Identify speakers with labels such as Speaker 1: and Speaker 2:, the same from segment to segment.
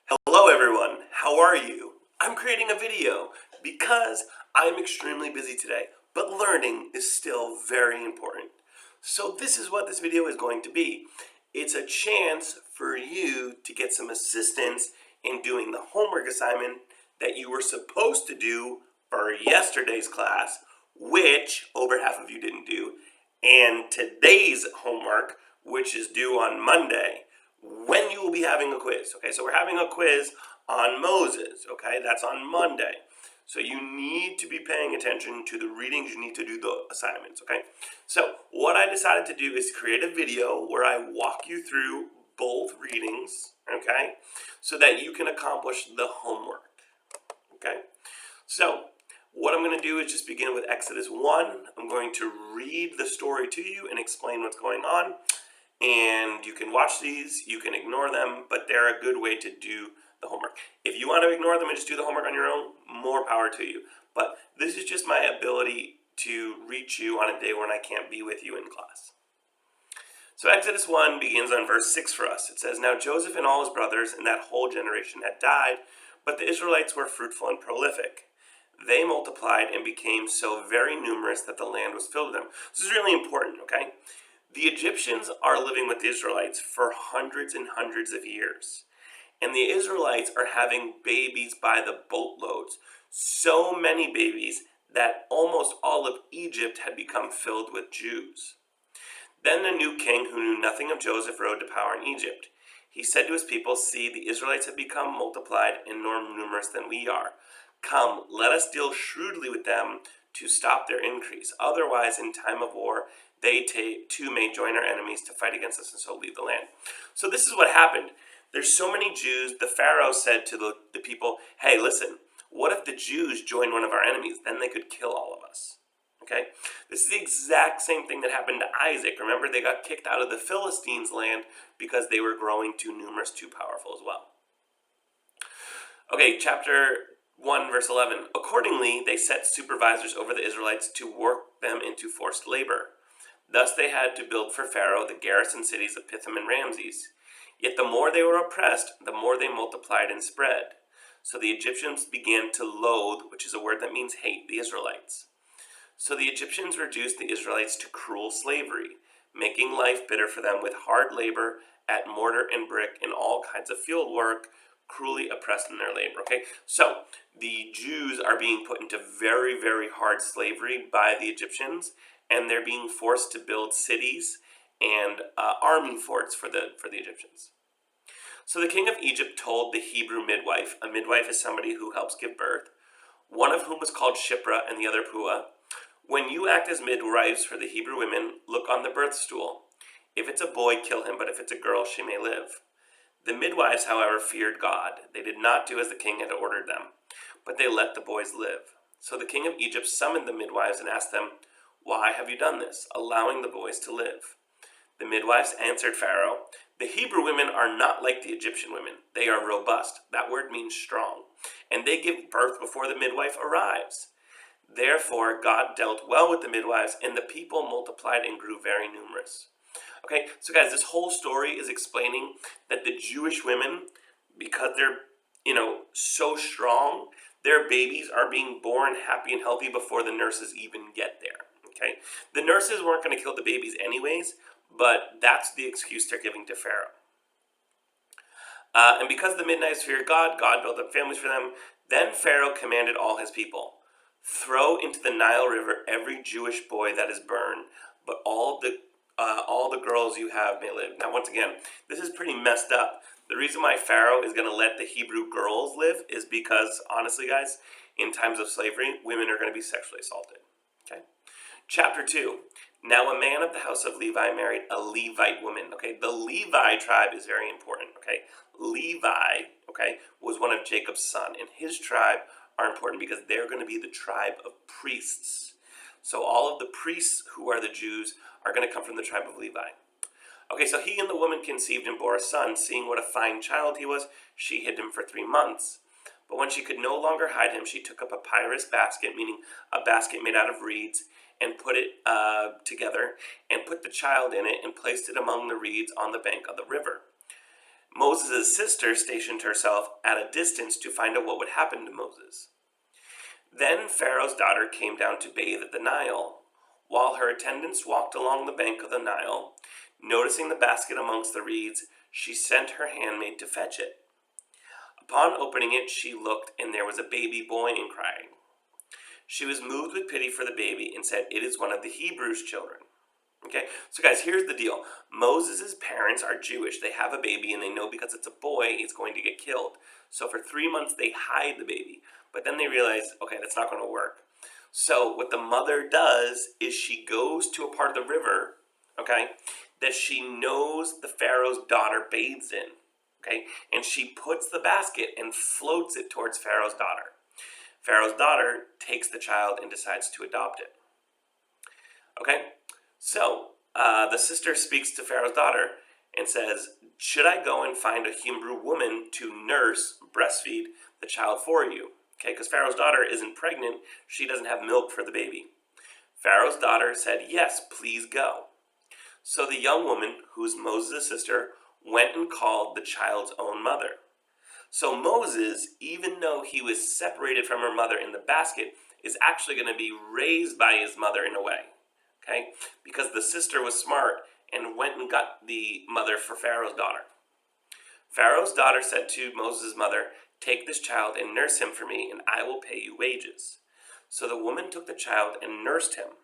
Speaker 1: Hello everyone, how are you? I'm creating a video because I'm extremely busy today, but learning is still very important. So this is what this video is going to be. It's a chance for you to get some assistance in doing the homework assignment that you were supposed to do for yesterday's class, which over half of you didn't do, and today's homework, which is due on Monday, when you will be having a quiz. Okay, so we're having a quiz on Moses. Okay, that's on Monday. So you need to be paying attention to the readings. You need to do the assignments. Okay, so what I decided to do is create a video where I walk you through both readings. Okay, so that you can accomplish the homework. Okay, so what I'm going to do is just begin with Exodus 1. I'm going to read the story to you and explain what's going on. And you can watch these, you can ignore them, but they're a good way to do the homework. If you want to ignore them and just do the homework on your own, more power to you. But this is just my ability to reach you on a day when I can't be with you in class. So Exodus 1 begins on verse 6 for us. It says, "Now Joseph and all his brothers and that whole generation had died, but the Israelites were fruitful and prolific. They multiplied and became so very numerous that the land was filled with them." This is really important, okay? The Egyptians are living with the Israelites for hundreds and hundreds of years. And the Israelites are having babies by the boatloads. So many babies that almost all of Egypt had become filled with Jews. Then the new king, who knew nothing of Joseph, rode to power in Egypt. He said to his people, "See, the Israelites have become multiplied and more numerous than we are. Come, let us deal shrewdly with them to stop their increase. Otherwise, in time of war, they too may join our enemies to fight against us and so leave the land." So this is what happened. There's so many Jews. The Pharaoh said to the people, "Hey, listen, what if the Jews join one of our enemies? Then they could kill all of us." Okay? This is the exact same thing that happened to Isaac. Remember, they got kicked out of the Philistines' land because they were growing too numerous, too powerful as well. Okay, chapter 1, verse 11. "Accordingly, they set supervisors over the Israelites to work them into forced labor. Thus they had to build for Pharaoh the garrison cities of Pithom and Ramses. Yet the more they were oppressed, the more they multiplied and spread. So the Egyptians began to loathe," which is a word that means hate, "the Israelites. So the Egyptians reduced the Israelites to cruel slavery, making life bitter for them with hard labor at mortar and brick and all kinds of field work, cruelly oppressed in their labor." Okay, so the Jews are being put into very, very hard slavery by the Egyptians, and they're being forced to build cities and army forts for the Egyptians. "So the king of Egypt told the Hebrew midwife," a midwife is somebody who helps give birth, "one of whom was called Shipra and the other Puah, when you act as midwives for the Hebrew women, look on the birth stool. If it's a boy, kill him, but if it's a girl, she may live." The midwives, however, feared God. They did not do as the king had ordered them, but they let the boys live. So the king of Egypt summoned the midwives and asked them, "Why have you done this, allowing the boys to live?" The midwives answered Pharaoh, "The Hebrew women are not like the Egyptian women. They are robust." That word means strong. "And they give birth before the midwife arrives." Therefore, God dealt well with the midwives, and the people multiplied and grew very numerous. Okay, so guys, this whole story is explaining that the Jewish women, because they're, so strong, their babies are being born happy and healthy before the nurses even get there. Okay, the nurses weren't going to kill the babies anyways, but that's the excuse they're giving to Pharaoh. And because the midwives feared God, God built up families for them. Then Pharaoh commanded all his people, "Throw into the Nile River every Jewish boy that is born, but all the girls you have may live." Now, once again, this is pretty messed up. The reason why Pharaoh is going to let the Hebrew girls live is because, honestly, guys, in times of slavery, women are going to be sexually assaulted. Okay. Chapter 2. "Now a man of the house of Levi married a Levite woman." Okay, the Levi tribe is very important. Okay, Levi, okay, was one of Jacob's son, and his tribe are important because they're going to be the tribe of priests. So all of the priests who are the Jews are going to come from the tribe of Levi. Okay, so he and the woman conceived and bore a son. Seeing what a fine child he was, she hid him for 3 months. But when she could no longer hide him, she took up a papyrus basket, meaning a basket made out of reeds, and put it together, and put the child in it, and placed it among the reeds on the bank of the river. Moses' sister stationed herself at a distance to find out what would happen to Moses. Then Pharaoh's daughter came down to bathe at the Nile. While her attendants walked along the bank of the Nile, noticing the basket amongst the reeds, she sent her handmaid to fetch it. Upon opening it, she looked, and there was a baby boy and crying. She was moved with pity for the baby and said, "It is one of the Hebrews' children." Okay, so guys, here's the deal. Moses' parents are Jewish. They have a baby, and they know because it's a boy, it's going to get killed. So for 3 months, they hide the baby. But then they realize, okay, that's not going to work. So what the mother does is she goes to a part of the river, okay, that she knows the Pharaoh's daughter bathes in, okay, and she puts the basket and floats it towards Pharaoh's daughter. Pharaoh's daughter takes the child and decides to adopt it. Okay, so the sister speaks to Pharaoh's daughter and says, "Should I go and find a Hebrew woman to nurse, breastfeed the child for you?" Okay, because Pharaoh's daughter isn't pregnant, she doesn't have milk for the baby. Pharaoh's daughter said, "Yes, please go." So the young woman, who's Moses' sister, went and called the child's own mother. So Moses, even though he was separated from her mother in the basket, is actually going to be raised by his mother in a way. Okay? Because the sister was smart and went and got the mother for Pharaoh's daughter. Pharaoh's daughter said to Moses' mother, "Take this child and nurse him for me, and I will pay you wages." So the woman took the child and nursed him.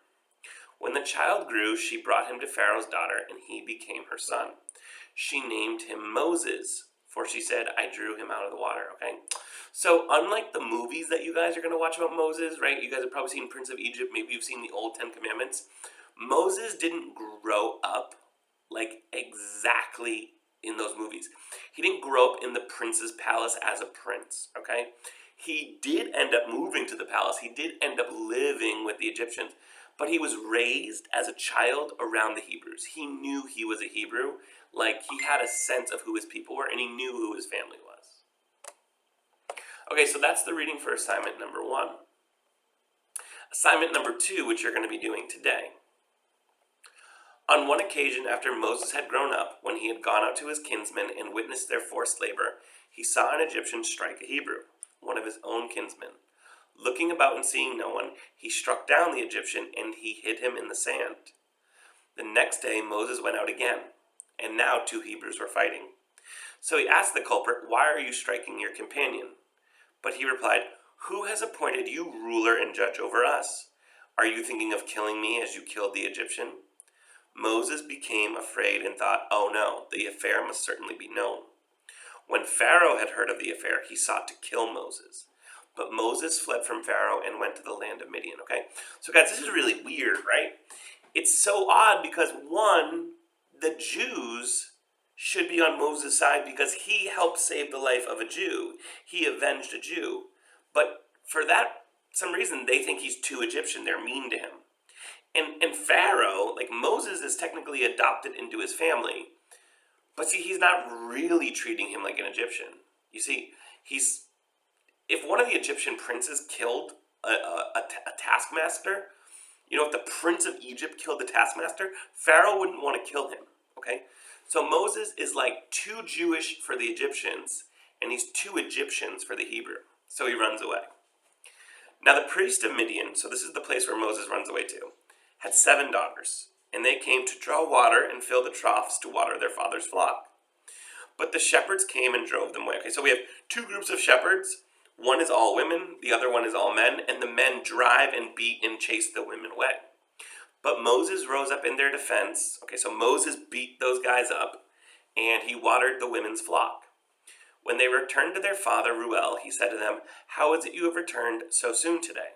Speaker 1: When the child grew, she brought him to Pharaoh's daughter, and he became her son. She named him Moses, for she said, "I drew him out of the water." Okay? So unlike the movies that you guys are going to watch about Moses, right? You guys have probably seen Prince of Egypt. Maybe you've seen the old 10 Commandments. Moses didn't grow up like exactly in those movies. He didn't grow up in the prince's palace as a prince, okay? He did end up moving to the palace. He did end up living with the Egyptians, but he was raised as a child around the Hebrews. He knew he was a Hebrew, like he had a sense of who his people were, and he knew who his family was. Okay, so that's the reading for assignment number 1. Assignment number 2, which you're going to be doing today. On one occasion, after Moses had grown up, when he had gone out to his kinsmen and witnessed their forced labor, he saw an Egyptian strike a Hebrew, one of his own kinsmen. Looking about and seeing no one, he struck down the Egyptian and he hid him in the sand. The next day, Moses went out again, and now 2 Hebrews were fighting. So he asked the culprit, "Why are you striking your companion?" But he replied, "Who has appointed you ruler and judge over us? Are you thinking of killing me as you killed the Egyptian?" Moses became afraid and thought, "Oh no, the affair must certainly be known." When Pharaoh had heard of the affair, he sought to kill Moses. But Moses fled from Pharaoh and went to the land of Midian, okay? So guys, this is really weird, right? It's so odd because one, the Jews should be on Moses' side because he helped save the life of a Jew. He avenged a Jew. But for that, some reason, they think he's too Egyptian. They're mean to him. And Pharaoh, like Moses is technically adopted into his family, but see, he's not really treating him like an Egyptian. You see, if one of the Egyptian princes killed a taskmaster, you know, if the prince of Egypt killed the taskmaster, Pharaoh wouldn't want to kill him, okay? So Moses is like too Jewish for the Egyptians, and he's too Egyptians for the Hebrew. So he runs away. Now the priest of Midian, so this is the place where Moses runs away to, had 7 daughters, and they came to draw water and fill the troughs to water their father's flock. But the shepherds came and drove them away. Okay, so we have 2 groups of shepherds. One is all women, the other one is all men, and the men drive and beat and chase the women away. But Moses rose up in their defense. Okay, so Moses beat those guys up, and he watered the women's flock. When they returned to their father Reuel, he said to them, "How is it you have returned so soon today?"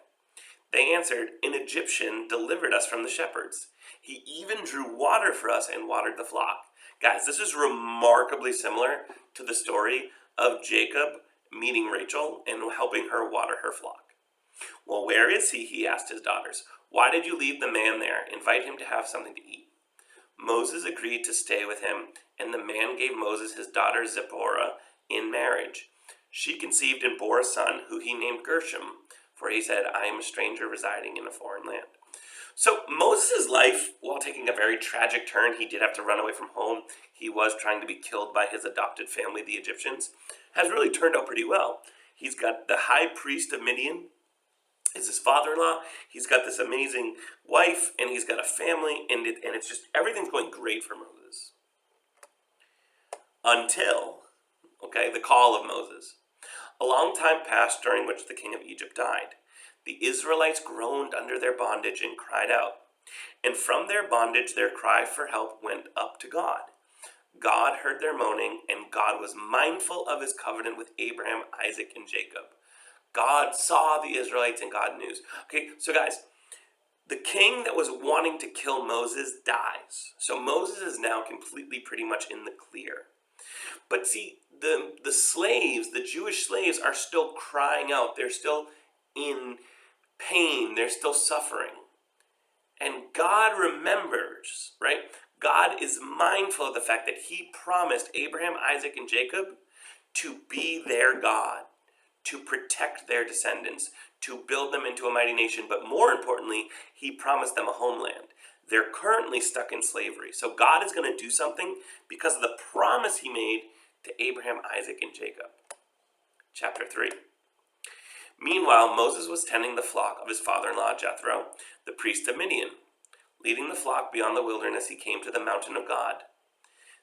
Speaker 1: They answered, "An Egyptian delivered us from the shepherds. He even drew water for us and watered the flock." Guys, this is remarkably similar to the story of Jacob meeting Rachel and helping her water her flock. "Well, where is he?" he asked his daughters. "Why did you leave the man there? Invite him to have something to eat." Moses agreed to stay with him, and the man gave Moses his daughter Zipporah in marriage. She conceived and bore a son, who he named Gershom, for he said, "I am a stranger residing in a foreign land." So Moses' life, while taking a very tragic turn, he did have to run away from home. He was trying to be killed by his adopted family, the Egyptians, has really turned out pretty well. He's got the high priest of Midian is his father-in-law. He's got this amazing wife, and he's got a family, and it's just everything's going great for Moses. Until, the call of Moses. A long time passed during which the king of Egypt died. The Israelites groaned under their bondage and cried out. And from their bondage their cry for help went up to God. God heard their moaning, and God was mindful of his covenant with Abraham, Isaac, and Jacob. God saw the Israelites and God knew. Okay, so guys, the king that was wanting to kill Moses dies. So Moses is now completely pretty much in the clear. But see, the slaves, the Jewish slaves, are still crying out. They're still in pain. They're still suffering. And God remembers, right? God is mindful of the fact that he promised Abraham, Isaac, and Jacob to be their God, to protect their descendants, to build them into a mighty nation. But more importantly, he promised them a homeland. They're currently stuck in slavery. So God is going to do something because of the promise he made to Abraham, Isaac, and Jacob. Chapter 3. Meanwhile, Moses was tending the flock of his father-in-law Jethro, the priest of Midian. Leading the flock beyond the wilderness, he came to the mountain of God.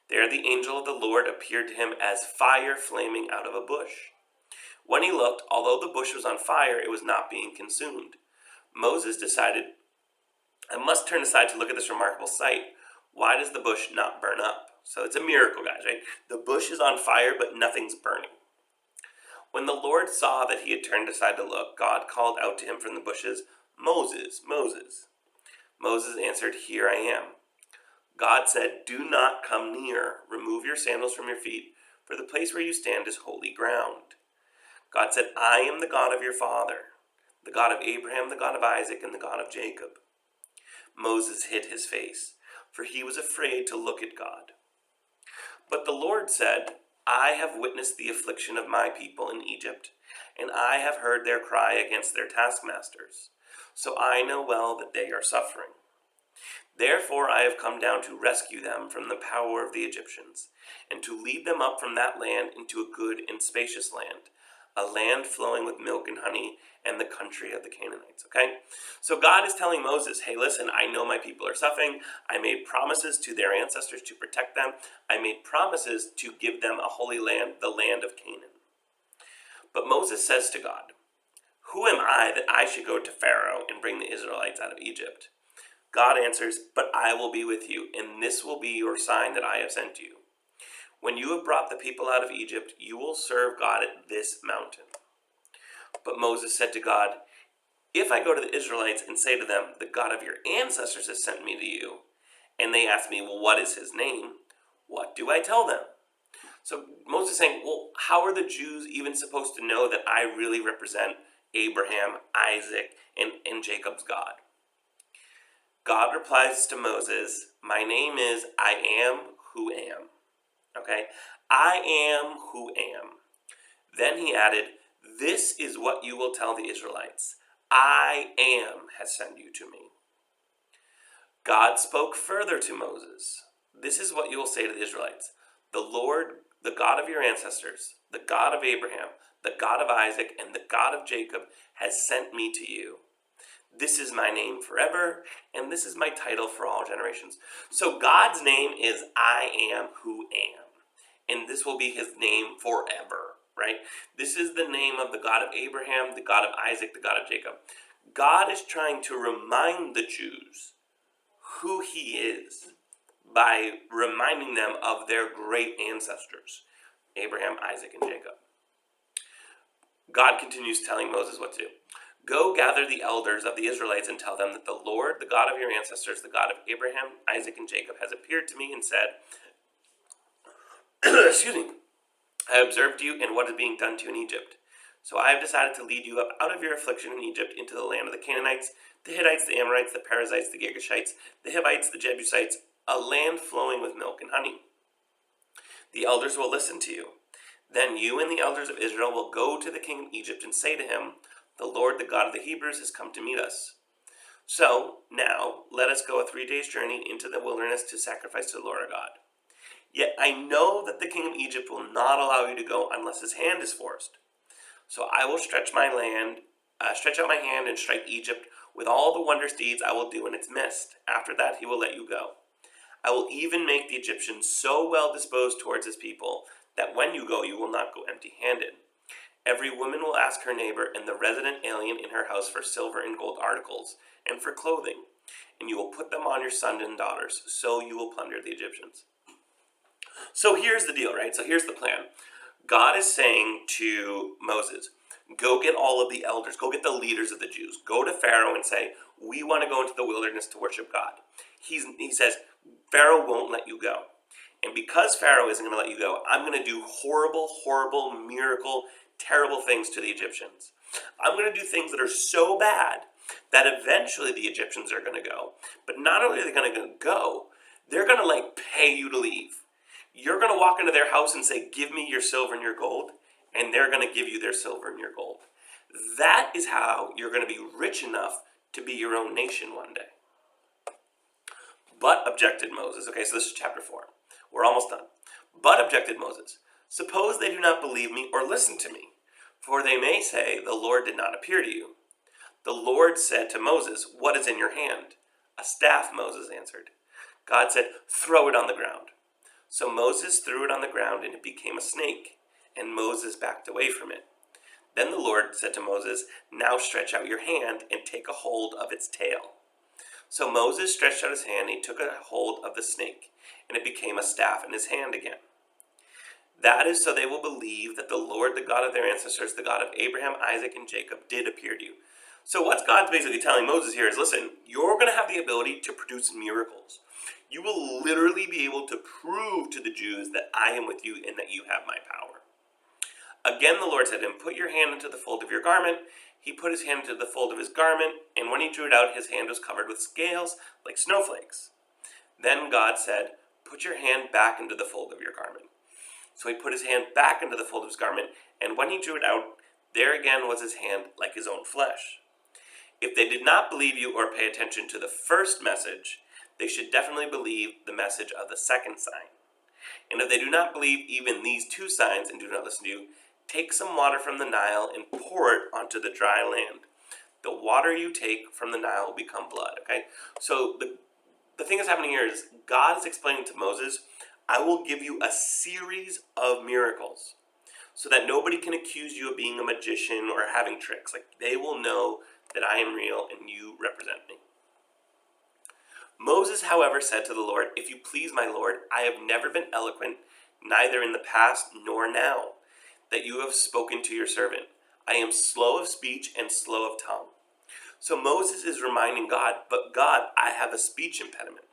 Speaker 1: There the angel of the Lord appeared to him as fire flaming out of a bush. When he looked, although the bush was on fire, it was not being consumed. Moses decided, I must turn aside to look at this remarkable sight. Why does the bush not burn up? So it's a miracle, guys, right? The bush is on fire, but nothing's burning. When the Lord saw that he had turned aside to look, God called out to him from the bushes, Moses, Moses. Moses answered, Here I am. God said, Do not come near. Remove your sandals from your feet, for the place where you stand is holy ground. God said, I am the God of your father, the God of Abraham, the God of Isaac, and the God of Jacob. Moses hid his face, for he was afraid to look at God. But the Lord said, I have witnessed the affliction of my people in Egypt, and I have heard their cry against their taskmasters. So I know well that they are suffering. Therefore I have come down to rescue them from the power of the Egyptians, and to lead them up from that land into a good and spacious land, a land flowing with milk and honey, and the country of the Canaanites. Okay? So God is telling Moses, hey, listen, I know my people are suffering. I made promises to their ancestors to protect them. I made promises to give them a holy land, the land of Canaan. But Moses says to God, Who am I that I should go to Pharaoh and bring the Israelites out of Egypt? God answers, But I will be with you, and this will be your sign that I have sent you. When you have brought the people out of Egypt, you will serve God at this mountain. But Moses said to God, If I go to the Israelites and say to them, The God of your ancestors has sent me to you, and they ask me, Well, what is his name? What do I tell them? So Moses is saying, well, how are the Jews even supposed to know that I really represent Abraham, Isaac, and Jacob's God? God replies to Moses, My name is I am who am. Okay? I am who am. Then he added, This is what you will tell the Israelites. I am has sent you to me. God spoke further to Moses. This is what you will say to the Israelites. The Lord, the God of your ancestors, the God of Abraham, the God of Isaac, and the God of Jacob has sent me to you. This is my name forever, and this is my title for all generations. So God's name is I am who am, and this will be his name forever, right? This is the name of the God of Abraham, the God of Isaac, the God of Jacob. God is trying to remind the Jews who he is by reminding them of their great ancestors, Abraham, Isaac, and Jacob. God continues telling Moses what to do. Go gather the elders of the Israelites and tell them that the Lord, the God of your ancestors, the God of Abraham, Isaac, and Jacob, has appeared to me and said, excuse me, I observed you and what is being done to you in Egypt. So I have decided to lead you up out of your affliction in Egypt into the land of the Canaanites, the Hittites, the Amorites, the Perizzites, the Girgashites, the Hivites, the Jebusites, a land flowing with milk and honey. The elders will listen to you. Then you and the elders of Israel will go to the king of Egypt and say to him, The Lord, the God of the Hebrews, has come to meet us. So now let us go a 3 days journey into the wilderness to sacrifice to the Lord our God. Yet I know that the king of Egypt will not allow you to go unless his hand is forced. So I will stretch out my hand and strike Egypt with all the wondrous deeds I will do in its midst. After that he will let you go. I will even make the Egyptians so well disposed towards his people that when you go, you will not go empty-handed. Every woman will ask her neighbor and the resident alien in her house for silver and gold articles and for clothing, and you will put them on your sons and daughters, so you will plunder the Egyptians. So here's the deal, right? So here's the plan. God is saying to Moses, go get all of the elders, go get the leaders of the Jews, go to Pharaoh and say, we want to go into the wilderness to worship God. He says, Pharaoh won't let you go. And because Pharaoh isn't going to let you go, I'm going to do horrible, horrible, miracle, terrible things to the Egyptians. I'm going to do things that are so bad that eventually the Egyptians are going to go. But not only are they going to go, they're going to pay you to leave. You're going to walk into their house and say, give me your silver and your gold, and they're going to give you their silver and your gold. That is how you're going to be rich enough to be your own nation one day. But objected Moses. Okay, so this is chapter 4. We're almost done. But objected Moses, suppose they do not believe me or listen to me, for they may say, the Lord did not appear to you. The Lord said to Moses, what is in your hand? A staff, Moses answered. God said, throw it on the ground. So Moses threw it on the ground, and it became a snake, and Moses backed away from it. Then the Lord said to Moses, now stretch out your hand and take a hold of its tail. So Moses stretched out his hand, and he took a hold of the snake, and it became a staff in his hand again. That is so they will believe that the Lord, the God of their ancestors, the God of Abraham, Isaac, and Jacob, did appear to you. So what God's basically telling Moses here is, listen, you're going to have the ability to produce miracles. You will literally be able to prove to the Jews that I am with you and that you have my power. Again, the Lord said to him, put your hand into the fold of your garment. He put his hand into the fold of his garment, and when he drew it out, his hand was covered with scales like snowflakes. Then God said, put your hand back into the fold of your garment. So he put his hand back into the fold of his garment, and when he drew it out, there again was his hand like his own flesh. If they did not believe you or pay attention to the first message, they should definitely believe the message of the second sign. And if they do not believe even these two signs and do not listen to you, take some water from the Nile and pour it onto the dry land. The water you take from the Nile will become blood. Okay? So the thing that's happening here is God is explaining to Moses, I will give you a series of miracles so that nobody can accuse you of being a magician or having tricks. They will know that I am real and you represent me. Moses, however, said to the Lord, if you please, my Lord, I have never been eloquent, neither in the past nor now, that you have spoken to your servant. I am slow of speech and slow of tongue. So Moses is reminding God, but God, I have a speech impediment.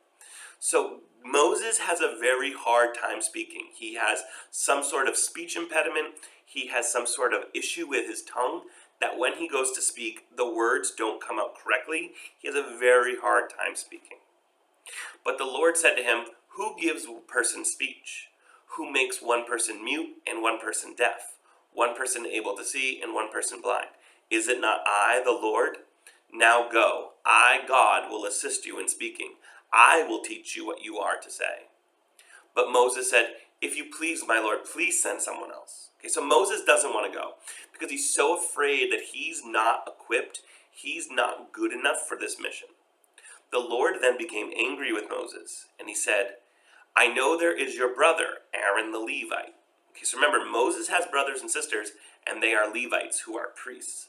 Speaker 1: So Moses has a very hard time speaking. He has some sort of speech impediment. He has some sort of issue with his tongue that when he goes to speak, the words don't come out correctly. He has a very hard time speaking. But the Lord said to him, who gives a person speech? Who makes one person mute and one person deaf? One person able to see and one person blind? Is it not I, the Lord? Now go. I, God, will assist you in speaking. I will teach you what you are to say. But Moses said, if you please, my Lord, please send someone else. Okay, so Moses doesn't want to go because he's so afraid that he's not equipped, he's not good enough for this mission. The Lord then became angry with Moses, and he said, I know there is your brother, Aaron the Levite. Okay, so remember, Moses has brothers and sisters, and they are Levites who are priests.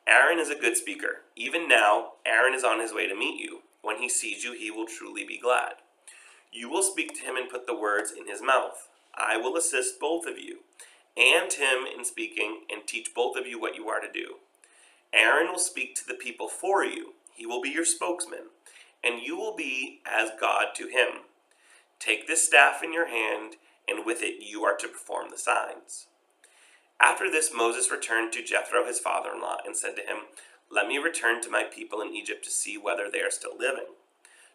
Speaker 1: Aaron is a good speaker. Even now, Aaron is on his way to meet you. When he sees you, he will truly be glad. You will speak to him and put the words in his mouth. I will assist both of you and him in speaking and teach both of you what you are to do. Aaron will speak to the people for you. He will be your spokesman, and you will be as God to him. Take this staff in your hand, and with it you are to perform the signs. After this, Moses returned to Jethro, his father-in-law, and said to him, let me return to my people in Egypt to see whether they are still living.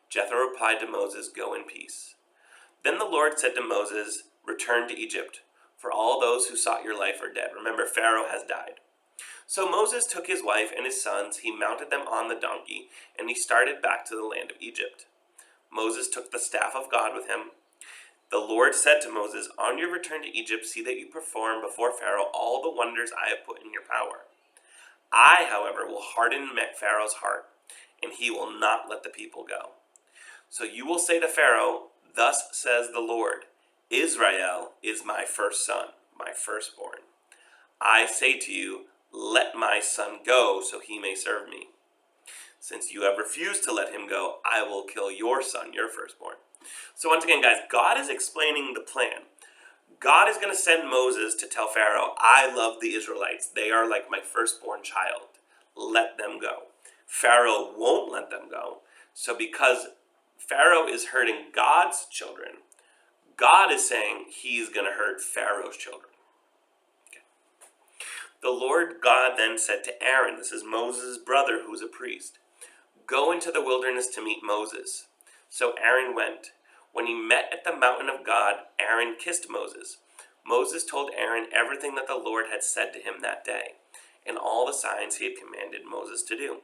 Speaker 1: Jethro replied to Moses, go in peace. Then the Lord said to Moses, return to Egypt, for all those who sought your life are dead. Remember, Pharaoh has died. So Moses took his wife and his sons, he mounted them on the donkey, and he started back to the land of Egypt. Moses took the staff of God with him. The Lord said to Moses, "On your return to Egypt, see that you perform before Pharaoh all the wonders I have put in your power. I, however, will harden Pharaoh's heart, and he will not let the people go. So you will say to Pharaoh, 'Thus says the Lord, Israel is my first son, my firstborn. I say to you, let my son go so he may serve me. Since you have refused to let him go, I will kill your son, your firstborn.'" So once again, guys, God is explaining the plan. God is going to send Moses to tell Pharaoh, "I love the Israelites. They are like my firstborn child. Let them go." Pharaoh won't let them go. So because Pharaoh is hurting God's children, God is saying he's going to hurt Pharaoh's children. Okay. The Lord God then said to Aaron, this is Moses' brother who's a priest, "Go into the wilderness to meet Moses." So Aaron went. When he met at the mountain of God, Aaron kissed Moses. Moses told Aaron everything that the Lord had said to him that day, and all the signs he had commanded Moses to do.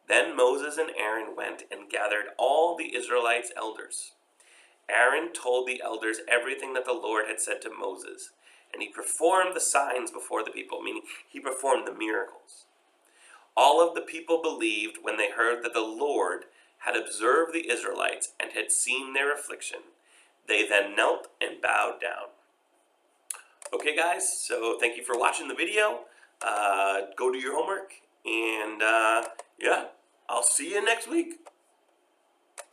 Speaker 1: Then Moses and Aaron went and gathered all the Israelites' elders. Aaron told the elders everything that the Lord had said to Moses, and he performed the signs before the people, meaning he performed the miracles. All of the people believed when they heard that the Lord had observed the Israelites and had seen their affliction. They then knelt and bowed down. Okay, guys, so thank you for watching the video. Go do your homework, and yeah, I'll see you next week.